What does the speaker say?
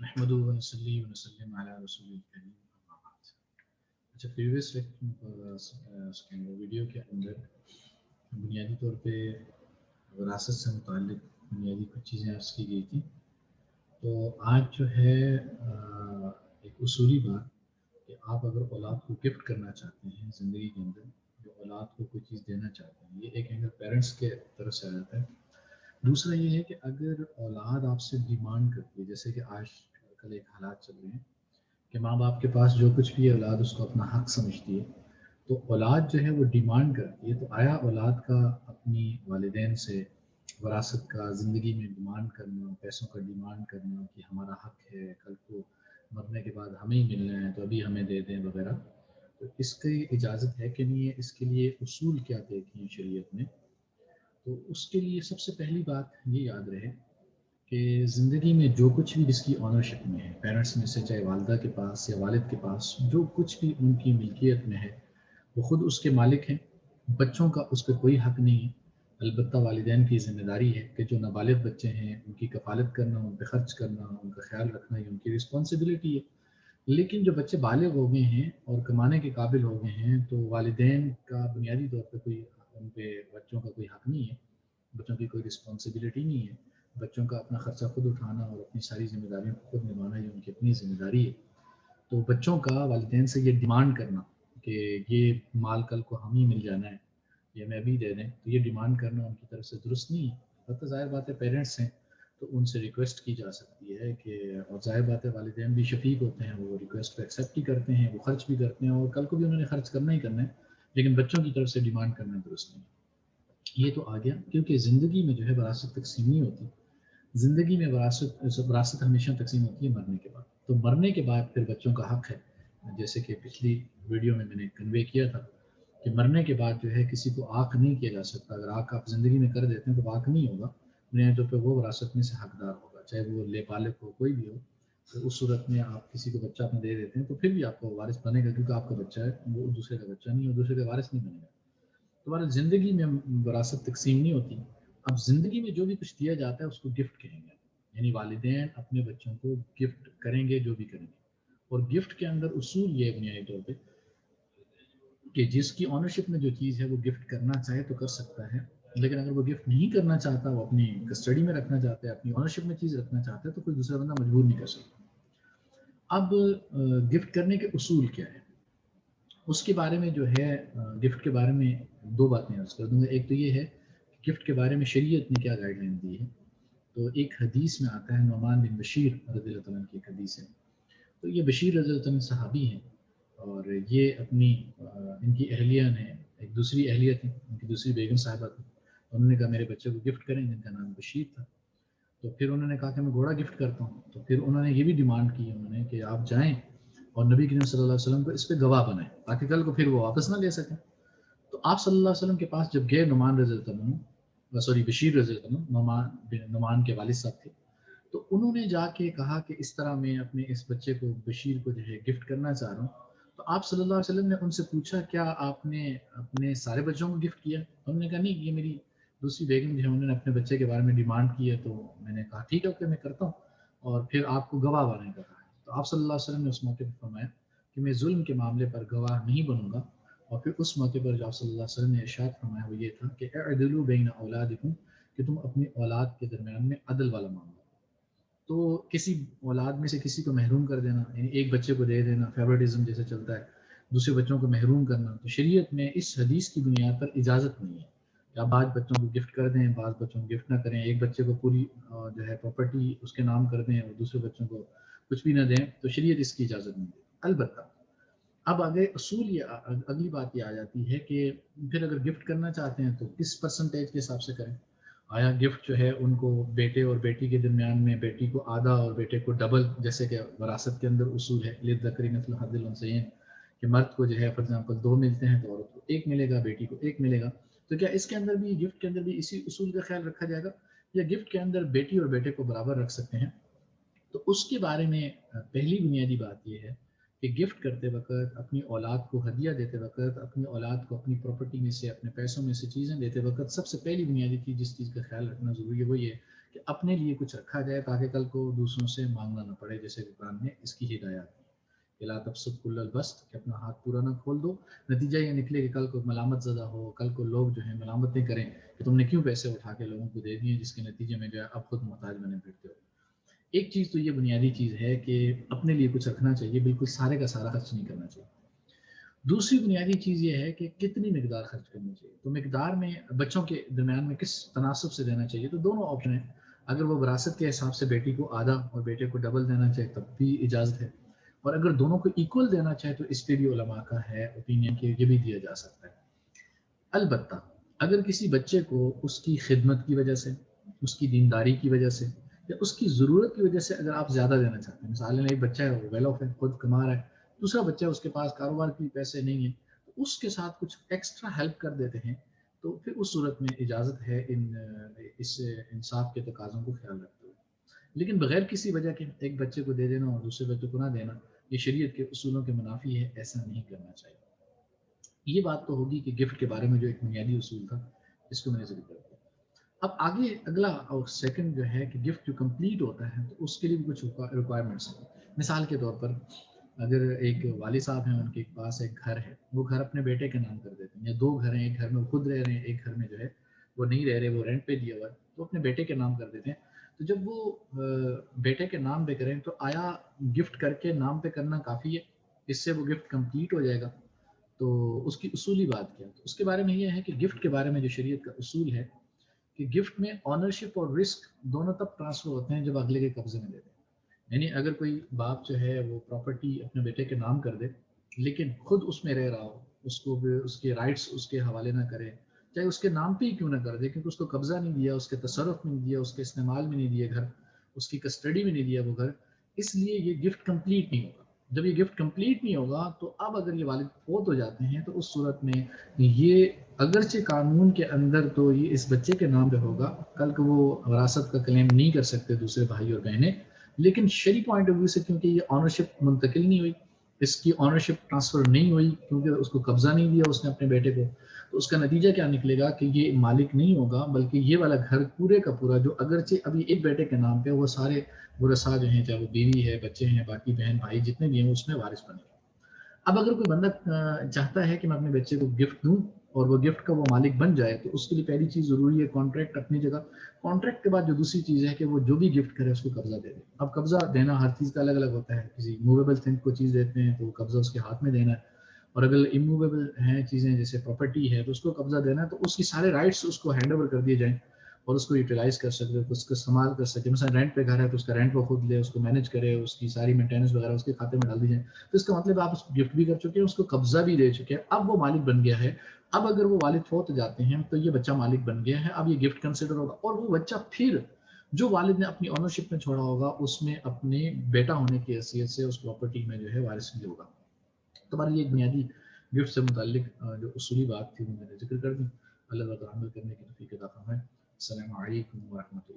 نحمده ونصلي ونسلم على رسول الکریم اما بعد۔ اچھا، پریویس ویڈیو کے اندر بنیادی طور پہ وراثت سے متعلق بنیادی کچھ چیزیں عرض کی گئی تھیں۔ تو آج جو ہے ایک اصولی بات کہ آپ اگر اولاد کو گفٹ کرنا چاہتے ہیں زندگی کے اندر، جو اولاد کو کوئی چیز دینا چاہتے ہیں، یہ ایک اینگل پیرنٹس کے طرف سے آ جاتا ہے۔ دوسرا یہ ہے کہ اگر اولاد آپ سے ڈیمانڈ کرتی ہے، جیسے کہ آج کل ایک حالات چل رہے ہیں کہ ماں باپ کے پاس جو کچھ بھی ہے اولاد اس کو اپنا حق سمجھتی ہے، تو اولاد جو ہے وہ ڈیمانڈ کرتی ہے، تو آیا اولاد کا اپنی والدین سے وراثت کا زندگی میں ڈیمانڈ کرنا، پیسوں کا ڈیمانڈ کرنا کہ ہمارا حق ہے، کل کو مرنے کے بعد ہمیں ہی ملنا ہے تو ابھی ہمیں دے دیں وغیرہ، تو اس کی اجازت ہے کہ نہیں ہے؟ اس کے لیے اصول کیا طے کیے ہیں شریعت نے؟ تو اس کے لیے سب سے پہلی بات یہ یاد رہے کہ زندگی میں جو کچھ بھی جس کی آنرشپ میں ہے، پیرنٹس میں سے چاہے والدہ کے پاس یا والد کے پاس جو کچھ بھی ان کی ملکیت میں ہے وہ خود اس کے مالک ہیں، بچوں کا اس پہ کوئی حق نہیں ہے۔ البتہ والدین کی ذمہ داری ہے کہ جو نابالغ بچے ہیں ان کی کفالت کرنا، ان پہ خرچ کرنا، ان کا خیال رکھنا، یہ ان کی رسپانسبلٹی ہے۔ لیکن جو بچے بالغ ہو گئے ہیں اور کمانے کے قابل ہو گئے ہیں تو والدین کا بنیادی طور پہ کوئی ان پہ بچوں کا کوئی حق نہیں ہے، بچوں کی کوئی رسپانسبلٹی نہیں ہے۔ بچوں کا اپنا خرچہ خود اٹھانا اور اپنی ساری ذمہ داریوں کو خود نبھانا یہ ان کی اپنی ذمہ داری ہے۔ تو بچوں کا والدین سے یہ ڈیمانڈ کرنا کہ یہ مال کل کو ہم ہی مل جانا ہے، یہ ہمیں ابھی دے دیں، تو یہ ڈیمانڈ کرنا ان کی طرف سے درست نہیں ہے۔ البتہ ظاہر بات ہے پیرنٹس ہیں تو ان سے ریکویسٹ کی جا سکتی ہے کہ، اور ظاہر بات ہے والدین بھی شفیق ہوتے ہیں، وہ ریکویسٹ کو ایکسیپٹ ہی کرتے ہیں، وہ خرچ بھی کرتے ہیں اور کل کو بھی انہوں نے خرچ کرنا ہی کرنا ہے، لیکن بچوں کی طرف سے ڈیمانڈ کرنا درست نہیں ہے۔ یہ تو آ گیا، کیونکہ زندگی میں جو ہے وراثت تقسیم نہیں ہوتی، زندگی میں وراثت ہمیشہ تقسیم ہوتی ہے مرنے کے بعد۔ تو مرنے کے بعد پھر بچوں کا حق ہے، جیسے کہ پچھلی ویڈیو میں نے کنوے کیا تھا کہ مرنے کے بعد جو ہے کسی کو آنکھ نہیں کیا جا سکتا۔ اگر آنکھ آپ زندگی میں کر دیتے ہیں تو آنکھ نہیں ہوگا، بنیادی طور پہ وہ وراثت میں سے حقدار ہوگا، چاہے وہ لے بالغ ہو کوئی بھی ہو۔ تو اس صورت میں آپ کسی کو بچہ اپنا دے دیتے ہیں تو پھر بھی آپ کو وارث بنے گا، کیونکہ آپ کا بچہ ہے، وہ دوسرے کا بچہ نہیں، اور دوسرے کا وارث نہیں بنے گا۔ تمہارا زندگی میں وراثت تقسیم نہیں ہوتی۔ اب زندگی میں جو بھی کچھ دیا جاتا ہے اس کو گفٹ کہیں گے، یعنی والدین اپنے بچوں کو گفٹ کریں گے جو بھی کریں گے۔ اور گفٹ کے اندر اصول یہ بنیادی طور پہ کہ جس کی آنرشپ میں جو چیز ہے وہ گفٹ کرنا چاہے تو کر سکتا ہے، لیکن اگر وہ گفٹ نہیں کرنا چاہتا، وہ اپنی کسٹڈی میں رکھنا چاہتا ہے، اپنی آنرشپ میں چیز رکھنا چاہتا ہے، تو کوئی دوسرا بندہ مجبور نہیں کر سکتا۔ اب گفٹ کرنے کے اصول کیا ہے اس کے بارے میں جو ہے، گفٹ کے بارے میں دو باتیں عرض کر دوں گا۔ ایک تو یہ ہے کہ گفٹ کے بارے میں شریعت نے کیا گائیڈ لائن دی ہے۔ تو ایک حدیث میں آتا ہے، نعمان بن بشیر رضی اللہ عنہ کی ایک حدیث ہے۔ تو یہ بشیر رضی اللہ عنہ صحابی ہیں، اور یہ اپنی ان کی اہلیہ نے، ایک دوسری اہلیہ تھی، ان کی دوسری بیگم صاحبہ تھی، انہوں نے کہا میرے بچے کو گفٹ کریں، جن کا نام بشیر تھا۔ تو پھر انہوں نے کہا کہ میں گھوڑا گفٹ کرتا ہوں۔ تو پھر انہوں نے یہ بھی ڈیمانڈ کی انہوں نے کہ آپ جائیں اور نبی کریم صلی اللہ علیہ وسلم کو اس پہ گواہ بنائیں تاکہ کل کو پھر وہ واپس نہ لے سکیں۔ تو آپ صلی اللہ علیہ وسلم کے پاس جب گئے، نعمان رضی اللہ عنہ، سوری بشیر رضی اللہ عنہ، نعمان کے والد صاحب تھے، تو انہوں نے جا کے کہا کہ اس طرح میں اپنے اس بچے کو بشیر کو جو ہے گفٹ کرنا چاہ رہا ہوں۔ تو آپ صلی اللہ علیہ وسلم نے ان سے پوچھا کیا آپ نے اپنے سارے بچوں کو گفٹ کیا؟ انہوں نے کہا نہیں، یہ میری دوسری بیگم جو ہے انہوں نے اپنے بچے کے بارے میں ڈیمانڈ کی ہے، تو میں نے کہا ٹھیک ہے اوکے میں کرتا ہوں، اور پھر آپ کو گواہ بننے کا کہا ہے۔ تو آپ صلی اللہ علیہ وسلم نے اس موقع پر فرمایا کہ میں ظلم کے معاملے پر گواہ نہیں بنوں گا۔ اور پھر اس موقع پر جو آپ صلی اللہ علیہ وسلم نے ارشاد فرمایا وہ یہ تھا کہ اعدلوا بین اولادکم، کہ تم اپنی اولاد کے درمیان میں عدل والا معاملہ۔ تو کسی اولاد میں سے کسی کو محروم کر دینا، یعنی ایک بچے کو دے دینا، فیورٹزم جیسے چلتا ہے، دوسرے بچوں کو محروم کرنا، تو شریعت میں اس حدیث کی بنیاد پر اجازت نہیں ہے کہ آپ بعض بچوں کو گفٹ کر دیں، بعض بچوں کو گفٹ نہ کریں، ایک بچے کو پوری جو ہے پراپرٹی اس کے نام کر دیں اور دوسرے بچوں کو کچھ بھی نہ دیں، تو شریعت اس کی اجازت نہیں ہے۔ البتہ اب آگے اصول یہ اگلی بات یہ آ جاتی ہے کہ پھر اگر گفٹ کرنا چاہتے ہیں تو کس پرسنٹیج کے حساب سے کریں؟ آیا گفٹ جو ہے ان کو بیٹے اور بیٹی کے درمیان میں بیٹی کو آدھا اور بیٹے کو ڈبل، جیسے کہ وراثت کے اندر اصول ہے للذکر مثل حظ الانثیین کہ مرد کو جو ہے فار ایگزامپل 2 ملتے ہیں تو عورت کو 1 ملے گا، بیٹی کو 1 ملے گا۔ تو کیا اس کے اندر بھی، گفٹ کے اندر بھی اسی اصول کا خیال رکھا جائے گا، یا گفٹ کے اندر بیٹی اور بیٹے کو برابر رکھ سکتے ہیں؟ تو اس کے بارے میں پہلی بنیادی بات یہ ہے کہ گفٹ کرتے وقت، اپنی اولاد کو ہدیہ دیتے وقت، اپنی اولاد کو اپنی پراپرٹی میں سے، اپنے پیسوں میں سے چیزیں دیتے وقت، سب سے پہلی بنیادی چیز جس چیز کا خیال رکھنا ضروری ہے وہ یہ کہ اپنے لیے کچھ رکھا جائے تاکہ کل کو دوسروں سے مانگنا نہ پڑے، جیسے کہ قرآن میں اس کی ہدایات دی کہ لا تبسط کل البسط، کہ اپنا ہاتھ پورا نہ کھول دو، نتیجہ یہ نکلے کہ کل کو ملامت زدہ ہو، کل کو لوگ جو ہیں ملامتیں کریں کہ تم نے کیوں پیسے اٹھا کے لوگوں کو دے دیے، جس کے نتیجے میں جو ہے اب خود محتاج بنے پھرتے ہو۔ ایک چیز تو یہ بنیادی چیز ہے کہ اپنے لیے کچھ رکھنا چاہیے، بالکل سارے کا سارا خرچ نہیں کرنا چاہیے۔ دوسری بنیادی چیز یہ ہے کہ کتنی مقدار خرچ کرنی چاہیے، تو مقدار میں بچوں کے درمیان میں کس تناسب سے دینا چاہیے، تو دونوں آپشن ہیں۔ اگر وہ وراثت کے حساب سے بیٹی کو آدھا اور بیٹے کو ڈبل دینا چاہے تب بھی اجازت ہے، اور اگر دونوں کو ایکول دینا چاہے تو اس پہ بھی علماء کا ہے اوپینین کہ یہ بھی دیا جا سکتا ہے۔ البتہ اگر کسی بچے کو اس کی خدمت کی وجہ سے، اس کی دینداری کی وجہ سے یا اس کی ضرورت کی وجہ سے اگر آپ زیادہ دینا چاہتے ہیں، مثال ایک بچہ ہے وہ ویل آف ہے، خود کما رہا ہے، دوسرا بچہ اس کے پاس کاروبار کے پیسے نہیں ہیں، تو اس کے ساتھ کچھ ایکسٹرا ہیلپ کر دیتے ہیں، تو پھر اس صورت میں اجازت ہے اس انصاف کے تقاضوں کو خیال رکھتے ہوئے۔ لیکن بغیر کسی وجہ کے ایک بچے کو دے دینا اور دوسرے بچے کو نہ دینا، یہ شریعت کے اصولوں کے منافی ہے، ایسا نہیں کرنا چاہیے۔ یہ بات تو ہوگی کہ گفٹ کے بارے میں جو ایک بنیادی اصول تھا، اس کو میں نے ذکر کر دیا۔ اب آگے اگلا اور سیکنڈ جو ہے کہ گفٹ جو کمپلیٹ ہوتا ہے تو اس کے لیے بھی کچھ ریکوائرمنٹس ہیں۔ مثال کے طور پر اگر ایک والد صاحب ہیں، ان کے پاس ایک گھر ہے، وہ گھر اپنے بیٹے کے نام کر دیتے ہیں، یا دو گھر ہیں، ایک گھر میں وہ خود رہ رہے ہیں، ایک گھر میں جو ہے وہ نہیں رہ رہے، وہ رینٹ پہ دیا ہوا ہے، تو اپنے بیٹے کے نام کر دیتے ہیں۔ تو جب وہ بیٹے کے نام پہ کریں تو آیا گفٹ کر کے نام پہ کرنا کافی ہے؟ اس سے وہ گفٹ کمپلیٹ ہو جائے گا؟ تو اس کی اصولی بات کیا ہے؟ تو اس کے بارے میں یہ ہے کہ گفٹ کے بارے میں جو شریعت کا اصول ہے کہ گفٹ میں آنرشپ اور رسک دونوں تب ٹرانسفر ہوتے ہیں جب اگلے کے قبضے میں دیتے ہیں۔ یعنی اگر کوئی باپ جو ہے وہ پراپرٹی اپنے بیٹے کے نام کر دے لیکن خود اس میں رہ رہا ہو، اس کو بھی اس کے رائٹس اس کے حوالے نہ کرے، چاہے اس کے نام پہ ہی کیوں نہ کر دے، کیونکہ اس کو قبضہ نہیں دیا، اس کے تصرف میں نہیں دیا، اس کے استعمال میں نہیں دیا گھر، اس کی کسٹڈی میں نہیں دیا وہ گھر، اس لیے یہ گفٹ کمپلیٹ نہیں ہوگا۔ جب یہ گفٹ کمپلیٹ نہیں ہوگا تو اب اگر یہ والد فوت ہو جاتے ہیں تو اس صورت میں یہ اگرچہ قانون کے اندر تو یہ اس بچے کے نام پہ ہوگا، کل کو وہ وراثت کا کلیم نہیں کر سکتے دوسرے بھائی اور بہنیں، لیکن شرعی پوائنٹ آف ویو سے کیونکہ یہ آنرشپ منتقل نہیں ہوئی، اس کی آنرشپ ٹرانسفر نہیں ہوئی، کیونکہ اس کو قبضہ نہیں دیا اس نے اپنے بیٹے کو، تو اس کا نتیجہ کیا نکلے گا کہ یہ مالک نہیں ہوگا، بلکہ یہ والا گھر پورے کا پورا جو اگرچہ ابھی ایک بیٹے کے نام پہ، وہ سارے ورثاء جو ہیں، چاہے وہ بیوی ہے، بچے ہیں، باقی بہن بھائی جتنے بھی ہیں، اس میں وارث بنے گا۔ اب اگر کوئی بندہ چاہتا ہے کہ میں اپنے بچے کو گفٹ دوں اور وہ گفٹ کا وہ مالک بن جائے، تو اس کے لیے پہلی چیز ضروری ہے کانٹریکٹ اپنی جگہ۔ کانٹریکٹ کے بعد جو دوسری چیز ہے کہ وہ جو بھی گفٹ کرے اس کو قبضہ دے دے۔ اب قبضہ دینا ہر چیز کا الگ الگ ہوتا ہے، کسی موویبل تھنگ کو چیز دیتے ہیں تو قبضہ اس کے ہاتھ میں دینا ہے، اور اگر اموویبل ہیں چیزیں جیسے پراپرٹی ہے تو اس کو قبضہ دینا ہے، تو اس کی سارے رائٹس اس کو ہینڈ اوور کر دیے جائیں اور اس کو یوٹیلائز کر سکے، اس کو استعمال کر سکے۔ مثلا رینٹ پہ گھر ہے تو اس کا رینٹ وہ خود لے، اس کو مینیج کرے، اس کی ساری مینٹیننس وغیرہ اس کے کھاتے میں ڈال دی جائے، تو اس کا مطلب آپ اس کو گفٹ بھی کر چکے ہیں، اس کو قبضہ بھی دے چکے ہیں، اب وہ مالک بن گیا ہے۔ اب اگر وہ والد فوت جاتے ہیں تو یہ بچہ مالک بن گیا ہے، اب یہ گفٹ کنسیڈر ہوگا، اور وہ بچہ پھر جو والد نے اپنی اونرشپ میں چھوڑا ہوگا اس میں اپنے بیٹا ہونے کی حیثیت سے اس پراپرٹی میں جو ہے وارث بھی ہوگا۔ تمہارے لیے ایک بنیادی گفٹ سے متعلق جو اصولی بات تھی وہ میں نے ذکر کر دی۔ اللہ تعالیٰ عمل کرنے کی توفیق عطا فرمائے۔ السلام علیکم ورحمۃ اللہ۔